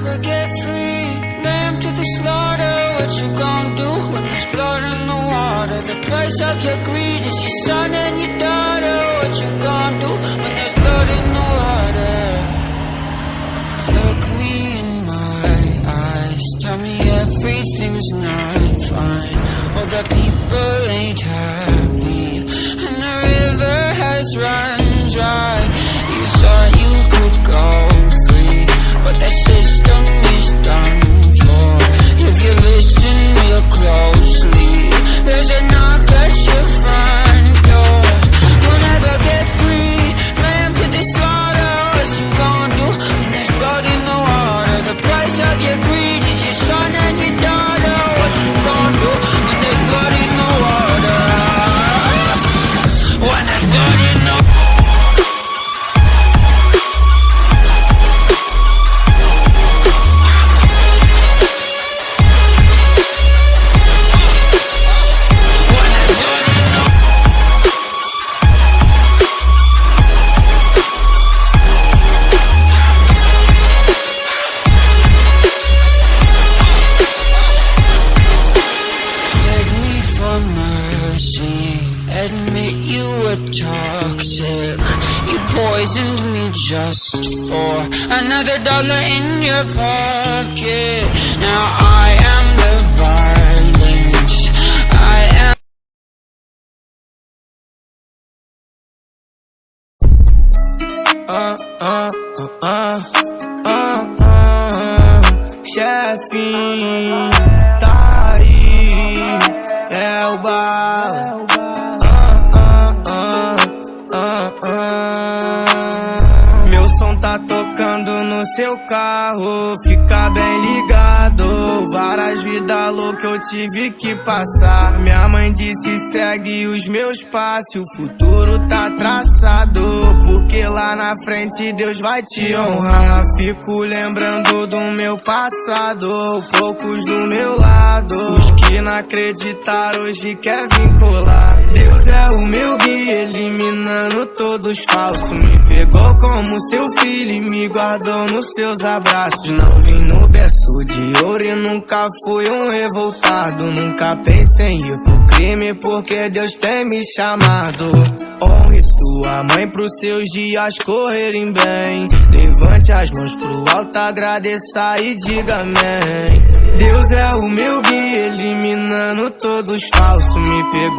never get free. Lamb to the slaughter, what you gon' do when there's blood in the water? The price of your greed is your son and your daughter. What you gon' do when there's blood in the water? Look me in my eyes, tell me everything's not fine. All the people ain't happy, and the river has run dry. You thought you could go free, but that system is done for. If you listen real closely, there's a knock at your front door. You'll never get free, lamb to the slaughter. What you gon' do when there's blood in the water? The price of your greed is your son and your daughter. What you gon' do when there's blood in the water? When there's blood in the water. Admit you were toxic. You poisoned me just for another dollar in your pocket. Now I am the violence. I am. Chefinho, tá aí, é o bala. Meu som tá tocando no seu carro, fica bem ligado. Várias vidas loucas eu tive que passar. Minha mãe disse segue os meus passos, o futuro tá traçado, porque lá na frente Deus vai te honrar. Fico lembrando do meu passado, poucos do meu lado. Os que não acreditaram hoje quer vincular. Deus é o meu guia, eliminando todos falsos. Me pegou como seu filho e me guardou nos seus abraços. Não vim no berço de ouro e nunca fui um revoltado. Nunca pensei em ir pro crime porque Deus tem me chamado. Honre sua mãe pros seus dias correrem bem. Levante as mãos pro alto, agradeça e diga amém. Deus é o meu guia, eliminando todos falsos. Me pegou